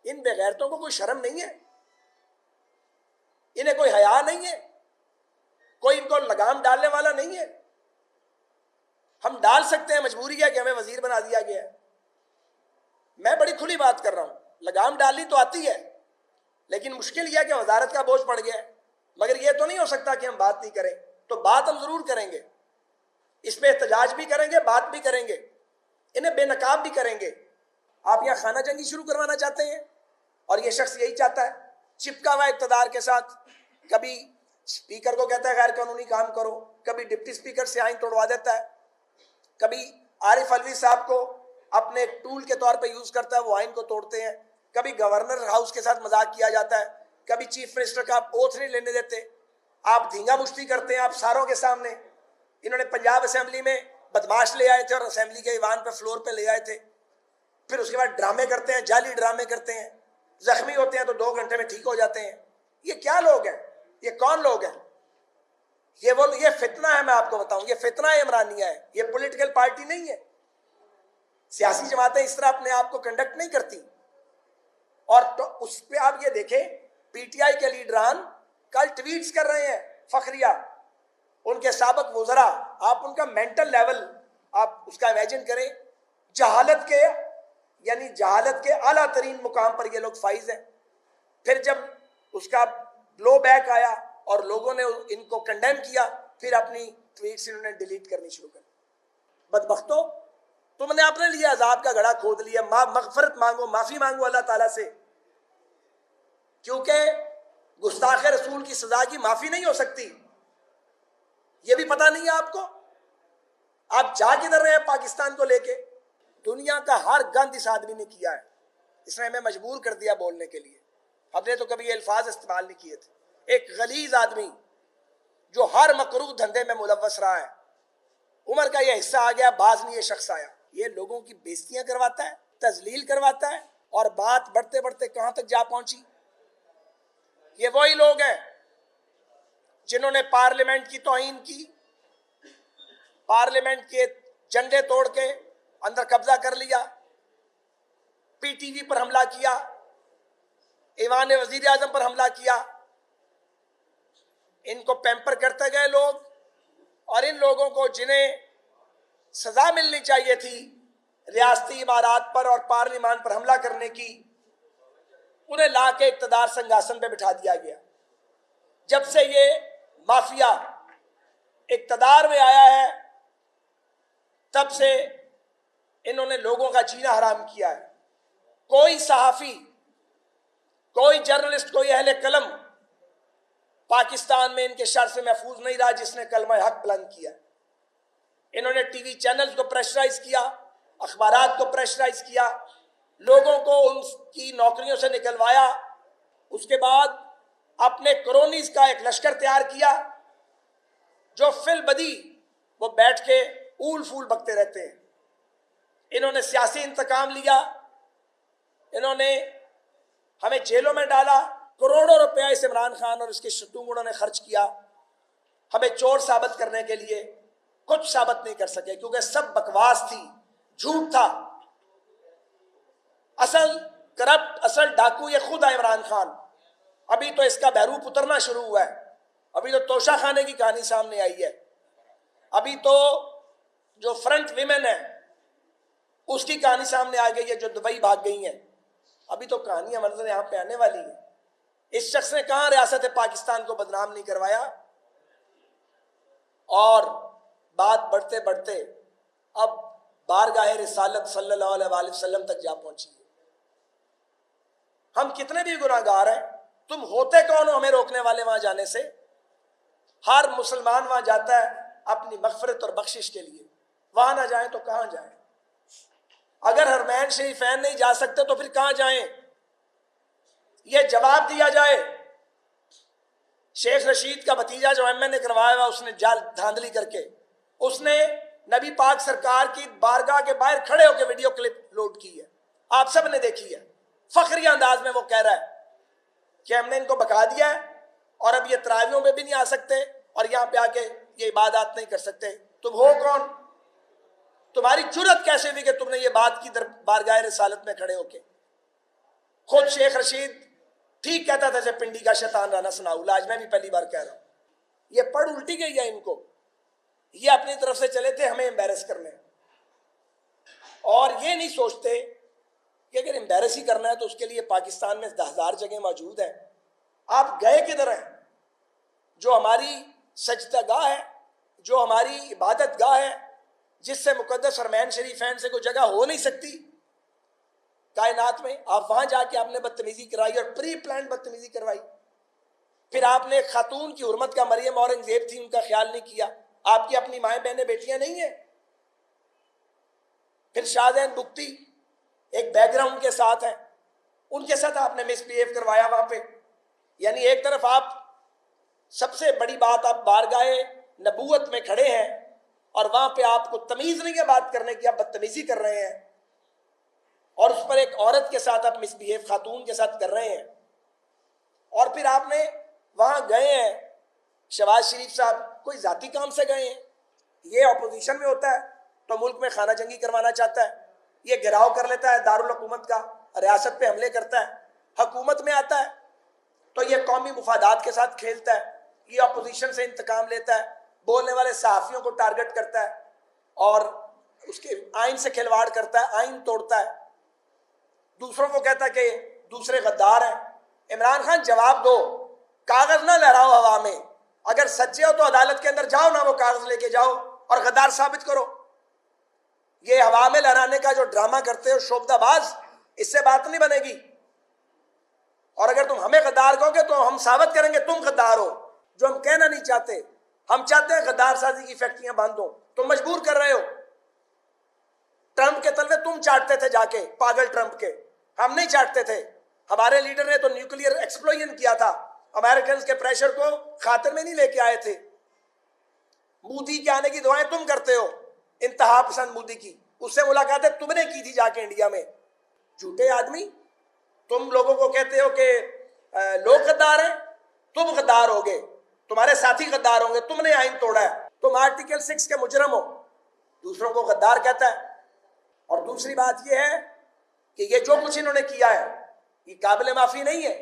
ان بغیرتوں کو کوئی شرم نہیں ہے؟ انہیں کوئی حیا نہیں ہے؟ کوئی ان کو لگام ڈالنے والا نہیں ہے؟ ہم ڈال سکتے ہیں، مجبوری ہے کہ ہمیں وزیر بنا دیا گیا ہے۔ میں بڑی کھلی بات کر رہا ہوں، لگام ڈالنی تو آتی ہے، لیکن مشکل یہ ہے کہ وزارت کا بوجھ پڑ گیا ہے۔ مگر یہ تو نہیں ہو سکتا کہ ہم بات نہیں کریں، تو بات ہم ضرور کریں گے، اس پہ احتجاج بھی کریں گے، بات بھی کریں گے، انہیں بے نقاب بھی کریں گے۔ آپ یہاں خانہ جنگی شروع کروانا چاہتے ہیں، اور یہ شخص یہی چاہتا ہے، چپکا ہوا اقتدار کے ساتھ، کبھی اسپیکر کو کہتا ہے غیر قانونی کام کرو، کبھی ڈپٹی اسپیکر سے آئین توڑوا دیتا ہے، کبھی عارف علوی صاحب کو اپنے ایک ٹول کے طور پہ یوز کرتا ہے، وہ آئین کو توڑتے ہیں، کبھی گورنر ہاؤس کے ساتھ مذاق کیا جاتا ہے، کبھی چیف منسٹر کا اوتھ نہیں لینے دیتے، آپ دھینگا مشتی کرتے ہیں آپ ساروں کے سامنے۔ انہوں نے پنجاب اسمبلی میں بدماش لے آئے تھے اور اسمبلی کے ایوان پہ فلور پہ لے آئے تھے، پھر اس کے بعد ڈرامے کرتے ہیں، جعلی ڈرامے کرتے ہیں، زخمی ہوتے ہیں تو 2 گھنٹے میں ٹھیک ہو جاتے ہیں۔ یہ کیا لوگ ہیں؟ یہ کون لوگ ہیں؟ یہ فتنہ ہے، میں آپ کو بتاؤں، یہ فتنہ عمرانیہ ہے، یہ پولیٹیکل پارٹی نہیں ہے۔ سیاسی جماعتیں اس طرح اپنے آپ کو کنڈکٹ نہیں کرتی۔ اور تو اس پہ آپ یہ دیکھیں، پی ٹی آئی کے لیڈران کل ٹویٹس کر رہے ہیں، فخریہ، ان کے سابق وزراء، آپ ان کا مینٹل لیول آپ اس کا امیجن کریں، جہالت کے اعلیٰ ترین مقام پر یہ لوگ فائز ہیں۔ پھر جب اس کا بلو بیک آیا اور لوگوں نے ان کو کنڈیم کیا، پھر اپنی ٹویٹس انہوں نے ڈیلیٹ کرنی شروع کر۔ بدبختو، تم نے اپنے لیے عذاب کا گڑھا کھود لیا۔ مغفرت مانگو، معافی مانگو اللہ تعالیٰ سے، کیونکہ گستاخ رسول کی سزا کی معافی نہیں ہو سکتی۔ یہ بھی پتہ نہیں ہے آپ کو؟ آپ جا کدھر رہے ہیں پاکستان کو لے کے؟ دنیا کا ہر گند اس آدمی نے کیا ہے، اس نے ہمیں مجبور کر دیا بولنے کے لیے۔ ہم نے تو کبھی یہ الفاظ استعمال نہیں کیے تھے۔ ایک غلیظ آدمی جو ہر مکروہ دھندے میں ملوث رہا ہے، عمر کا یہ حصہ آ گیا، بعض میں یہ شخص آیا، یہ لوگوں کی بےزتیاں کرواتا ہے، تذلیل کرواتا ہے، اور بات بڑھتے بڑھتے کہاں تک جا پہنچی۔ یہ وہی لوگ ہیں جنہوں نے پارلیمنٹ کی توہین کی، پارلیمنٹ کے جنڈے توڑ کے اندر قبضہ کر لیا، پی ٹی وی پر حملہ کیا، ایوان وزیر اعظم پر حملہ کیا۔ ان کو پیمپر کرتے گئے لوگ، اور ان لوگوں کو جنہیں سزا ملنی چاہیے تھی ریاستی عمارات پر اور پارلیمان پر حملہ کرنے کی، انہیں لا کے اقتدار سنگھاسن پہ بٹھا دیا گیا۔ جب سے یہ مافیا اقتدار میں آیا ہے، تب سے انہوں نے لوگوں کا جینا حرام کیا ہے۔ کوئی صحافی، کوئی جرنلسٹ، کوئی اہل قلم پاکستان میں ان کے شر سے محفوظ نہیں رہا جس نے کلمہ حق بلند کیا۔ انہوں نے ٹی وی چینلز کو پریشرائز کیا، اخبارات کو پریشرائز کیا، لوگوں کو ان کی نوکریوں سے نکلوایا، اس کے بعد اپنے کرونیز کا ایک لشکر تیار کیا جو فی البدی وہ بیٹھ کے اول فول بکتے رہتے ہیں۔ انہوں نے سیاسی انتقام لیا، انہوں نے ہمیں جیلوں میں ڈالا، کروڑوں روپیہ اس عمران خان اور اس کے شتونگڑوں نے خرچ کیا ہمیں چور ثابت کرنے کے لیے۔ کچھ ثابت نہیں کر سکے کیونکہ سب بکواس تھی، جھوٹ تھا۔ اصل کرپٹ، اصل ڈاکو یہ خود ہے عمران خان۔ ابھی تو اس کا بہروپ اترنا شروع ہوا ہے، ابھی تو توشہ خانے کی کہانی سامنے آئی ہے، ابھی تو جو فرنٹ ویمن ہے اس کی کہانی سامنے آ گئی ہے جو دبئی بھاگ گئی ہیں۔ ابھی تو کہانیاں منظر یہاں پہ آنے والی ہیں۔ اس شخص نے کہاں ریاست پاکستان کو بدنام نہیں کروایا، اور بات بڑھتے بڑھتے اب بارگاہ رسالت صلی اللہ علیہ وآلہ وسلم تک جا پہنچی ہے۔ ہم کتنے بھی گناہگار ہیں، تم ہوتے کون ہو ہمیں روکنے والے وہاں جانے سے؟ ہر مسلمان وہاں جاتا ہے اپنی مغفرت اور بخشش کے لیے، وہاں نہ جائیں تو کہاں جائیں؟ اگر حرمین شریفین نہیں جا سکتے تو پھر کہاں جائیں؟ یہ جواب دیا جائے۔ شیخ رشید کا بھتیجا جو ایم نے کروایا ہوا، اس نے جال دھاندلی کر کے اس نے نبی پاک سرکار کی بارگاہ کے باہر کھڑے ہو کے ویڈیو کلپ لوڈ کی ہے، آپ سب نے دیکھی ہے۔ فخری انداز میں وہ کہہ رہا ہے کہ ہم نے ان کو بکا دیا ہے اور اب یہ تراویحوں میں بھی نہیں آ سکتے اور یہاں پہ آ کے یہ عبادات نہیں کر سکتے۔ تم ہو کون؟ تمہاری جرت کیسے ہوئی کہ تم نے یہ بات کی بارگاہ رسالت میں کھڑے ہو کے؟ خود شیخ رشید ٹھیک کہتا تھا جب پنڈی کا شیطان رانا سناؤ، آج میں بھی پہلی بار کہہ رہا ہوں، یہ پڑھ الٹی گئی ہے ان کو، یہ اپنی طرف سے چلے تھے ہمیں امبیرس کرنے، اور یہ نہیں سوچتے کہ اگر امبیرس ہی کرنا ہے تو اس کے لیے پاکستان میں 10,000 جگہ موجود ہیں۔ آپ گئے کدھر ہیں؟ جو ہماری سجدہ گاہ ہے، جو ہماری عبادت گاہ ہے، جس سے مقدس حرمین شریفین سے کوئی جگہ ہو نہیں سکتی کائنات میں، آپ وہاں جا کے آپ نے بدتمیزی کرائی اور پری پلانڈ بدتمیزی کروائی۔ پھر آپ نے خاتون کی حرمت کا، مریم اورنگزیب تھی، ان کا خیال نہیں کیا۔ آپ کی اپنی مائیں بہنیں بیٹیاں نہیں ہیں؟ پھر شاہزین بگٹی ایک بیک گراؤنڈ کے ساتھ ہیں، ان کے ساتھ آپ نے مس بیہیو کروایا وہاں پہ۔ یعنی ایک طرف آپ سب سے بڑی بات، آپ بارگاہ نبوت میں کھڑے ہیں اور وہاں پہ آپ کو تمیز نہیں ہے بات کرنے کی، آپ بدتمیزی کر رہے ہیں، اور اس پر ایک عورت کے ساتھ آپ مس بیہیو خاتون کے ساتھ کر رہے ہیں۔ اور پھر آپ نے وہاں گئے ہیں، شہباز شریف صاحب کوئی ذاتی کام سے گئے ہیں، یہ اپوزیشن میں ہوتا ہے تو ملک میں خانہ جنگی کروانا چاہتا ہے، یہ گھراؤ کر لیتا ہے دارالحکومت کا، ریاست پہ حملے کرتا ہے، حکومت میں آتا ہے تو یہ قومی مفادات کے ساتھ کھیلتا ہے، یہ اپوزیشن سے انتقام لیتا ہے، بولنے والے صحافیوں کو ٹارگٹ کرتا ہے اور اس کے آئین سے کھلواڑ کرتا ہے، آئین توڑتا ہے، دوسروں کو کہتا ہے کہ دوسرے غدار ہیں۔ عمران خان جواب دو، کاغذ نہ لہراؤ ہوا میں، اگر سچے ہو تو عدالت کے اندر جاؤ نا، وہ کاغذ لے کے جاؤ اور غدار ثابت کرو۔ یہ ہوا میں لہرانے کا جو ڈرامہ کرتے ہو شوبدہ باز، اس سے بات نہیں بنے گی، اور اگر تم ہمیں غدار کہو گے تو ہم ثابت کریں گے تم غدار ہو، جو ہم کہنا نہیں چاہتے۔ ہم چاہتے ہیں غدار سازی کی فیکٹریاں بند ہو، تم مجبور کر رہے ہو۔ ٹرمپ کے تلوے تم چاٹتے تھے جا کے، پاگل ٹرمپ کے، ہم نہیں چاٹتے تھے۔ ہمارے لیڈر نے تو نیوکلیئر ایکسپلوژن کیا تھا، امریکنز کے پریشر کو خاطر میں نہیں لے کے آئے تھے۔ مودی کے آنے کی دعائیں تم کرتے ہو، انتہا پسند مودی کی، اس سے ملاقاتیں تم نے کی تھی جا کے انڈیا میں۔ جھوٹے آدمی، تم لوگوں کو کہتے ہو کہ لوگ غدار ہیں، تم غدار ہوگے، تمہارے ساتھی غدار ہوں گے، تم نے آئین توڑا ہے، تم آرٹیکل 6 کے مجرم ہو، دوسروں کو غدار کہتا ہے۔ اور دوسری بات یہ ہے کہ یہ جو کچھ انہوں نے کیا ہے یہ قابل معافی نہیں ہے،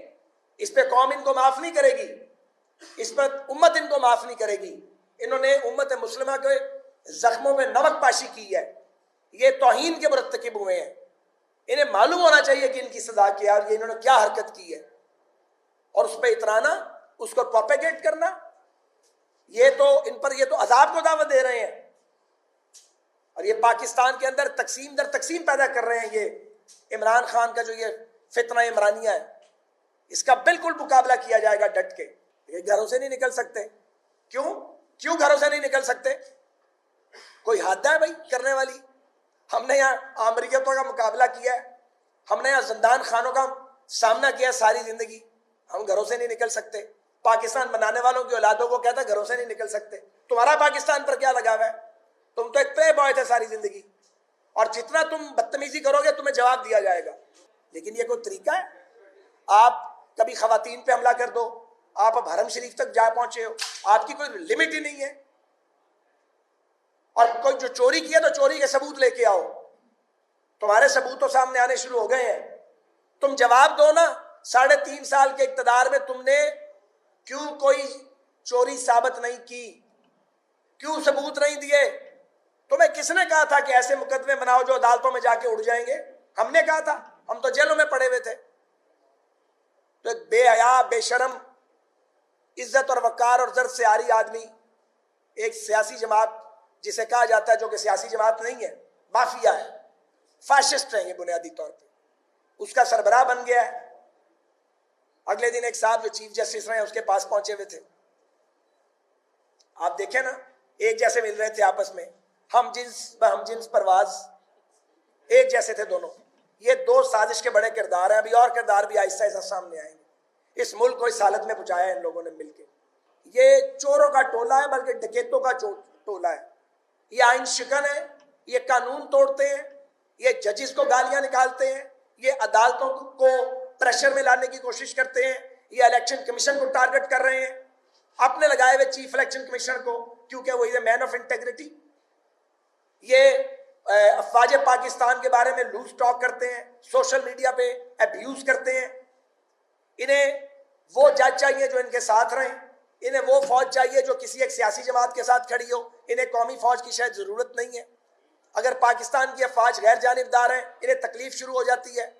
اس پہ قوم ان کو معاف نہیں کرے گی، اس پر امت ان کو معاف نہیں کرے گی۔ انہوں نے امت مسلمہ کے زخموں میں نمک پاشی کی ہے، یہ توہین کے مرتکب ہوئے ہیں، انہیں معلوم ہونا چاہیے کہ ان کی سزا کیا ہے اور یہ انہوں نے کیا حرکت کی ہے، اور اس پہ اترانا، اس کو پروپیگیٹ کرنا، یہ تو ان پر یہ تو عذاب کو دعوت دے رہے ہیں، اور یہ پاکستان کے اندر تقسیم در تقسیم پیدا کر رہے ہیں۔ یہ عمران خان کا جو یہ فتنہ عمرانیہ ہے، اس کا بالکل مقابلہ کیا جائے گا ڈٹ کے۔ یہ گھروں سے نہیں نکل سکتے، کیوں گھروں سے نہیں نکل سکتے؟ کوئی حد ہے بھائی کرنے والی؟ ہم نے یہاں امریکتوں کا مقابلہ کیا ہے، ہم نے یہاں زندان خانوں کا سامنا کیا ہے ساری زندگی، ہم گھروں سے نہیں نکل سکتے؟ پاکستان بنانے والوں کی اولادوں کو کہتا ہے گھروں سے نہیں نکل سکتے۔ تمہارا پاکستان پر کیا لگا ہوا ہے؟ تم تو ایک پلے بوائے تھے ساری زندگی، اور جتنا تم بدتمیزی کرو گے تمہیں جواب دیا جائے گا۔ لیکن یہ کوئی طریقہ ہے؟ آپ کبھی خواتین پہ حملہ کر دو، آپ اب حرم شریف تک جا پہنچے ہو، آپ کی کوئی لمٹ ہی نہیں ہے، اور کوئی جو چوری کیا تو چوری کے ثبوت لے کے آؤ، تمہارے ثبوت تو سامنے آنے شروع ہو گئے ہیں، تم جواب دو نا۔ 3.5 سال کے اقتدار میں تم نے کیوں کوئی چوری ثابت نہیں کی؟ کیوں ثبوت نہیں دیے؟ تمہیں کس نے کہا تھا کہ ایسے مقدمے بناؤ جو عدالتوں میں جا کے اڑ جائیں گے؟ ہم نے کہا تھا؟ ہم تو جیلوں میں پڑے ہوئے تھے۔ تو ایک بے حیا، بے شرم، عزت اور وقار اور زرد سے عاری آدمی، ایک سیاسی جماعت جسے کہا جاتا ہے، جو کہ سیاسی جماعت نہیں ہے، مافیا ہے، فاشسٹ ہیں یہ بنیادی طور پہ، اس کا سربراہ بن گیا ہے۔ اگلے دن ایک صاحب جو چیف جسٹس رہے ہیں اس کے پاس پہنچے ہوئے تھے، آپ دیکھیں نا، ایک جیسے مل رہے تھے آپس میں، ہم جنس پرواز، ایک جیسے تھے دونوں۔ یہ دو سازش کے بڑے کردار ہیں، ابھی اور کردار بھی آہستہ آہستہ سامنے آئیں گے۔ اس ملک کو اس حالت میں پہنچایا ہے ان لوگوں نے مل کے۔ یہ چوروں کا ٹولہ ہے، بلکہ ڈکیتوں کا ٹولہ ہے، یہ آئین شکن ہے، یہ قانون توڑتے ہیں، یہ ججز کو گالیاں نکالتے ہیں، یہ عدالتوں کو پریشر میں لانے کی کوشش کرتے ہیں، یہ الیکشن کمیشن کو ٹارگٹ کر رہے ہیں، اپنے لگائے ہوئے چیف الیکشن کمیشنر کو، کیونکہ وہ مین آف انٹیگریٹی۔ یہ افواج پاکستان کے بارے میں لوز ٹاک کرتے ہیں، سوشل میڈیا پہ ابیوز کرتے ہیں، انہیں وہ جج چاہیے جو ان کے ساتھ رہیں، انہیں وہ فوج چاہیے جو کسی ایک سیاسی جماعت کے ساتھ کھڑی ہو، انہیں قومی فوج کی شاید ضرورت نہیں ہے۔ اگر پاکستان کی افواج غیر جانبدار ہیں انہیں تکلیف شروع ہو جاتی ہے۔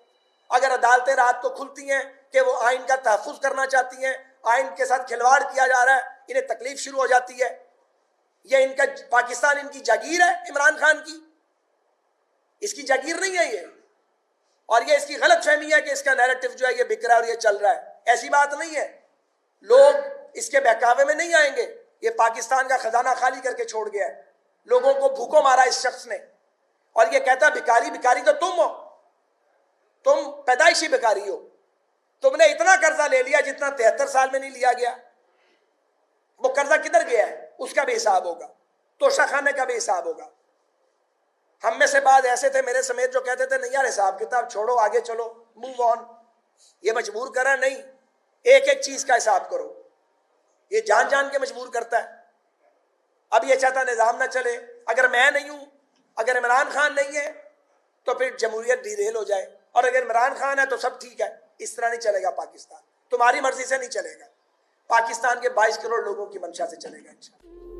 اگر عدالتیں رات کو کھلتی ہیں کہ وہ آئین کا تحفظ کرنا چاہتی ہیں، آئین کے ساتھ کھلواڑ کیا جا رہا ہے، انہیں تکلیف شروع ہو جاتی ہے۔ یہ ان کا پاکستان ان کی جاگیر ہے، عمران خان کی، اس کی جاگیر نہیں ہے یہ، اور یہ اس کی غلط فہمی ہے کہ اس کا نیریٹو جو ہے یہ بک رہا ہے اور یہ چل رہا ہے۔ ایسی بات نہیں ہے، لوگ اس کے بہکاوے میں نہیں آئیں گے۔ یہ پاکستان کا خزانہ خالی کر کے چھوڑ گیا ہے، لوگوں کو بھوکوں مارا اس شخص نے، اور یہ کہتا بھکاری، بھکاری تو تم ہو، تم پیدائشی بھکاری ہو، تم نے اتنا قرضہ لے لیا جتنا 73 سال میں نہیں لیا گیا۔ وہ قرضہ کدھر گیا ہے اس کا بھی حساب ہوگا، توشہ خانے کا بھی حساب ہوگا۔ ہم میں سے بعض ایسے تھے میرے سمیت جو کہتے تھے نہیں یار حساب کتاب چھوڑو، آگے چلو، موو آن۔ یہ مجبور کرا نہیں، ایک ایک چیز کا حساب کرو۔ یہ جان جان کے مجبور کرتا ہے۔ اب یہ چاہتا نظام نہ چلے، اگر میں نہیں ہوں، اگر عمران خان نہیں ہے تو پھر جمہوریت ڈی ریل ہو جائے، اور اگر عمران خان ہے تو سب ٹھیک ہے۔ اس طرح نہیں چلے گا پاکستان، تمہاری مرضی سے نہیں چلے گا، پاکستان کے 22 کروڑ لوگوں کی منشا سے چلے گا انشاءاللہ۔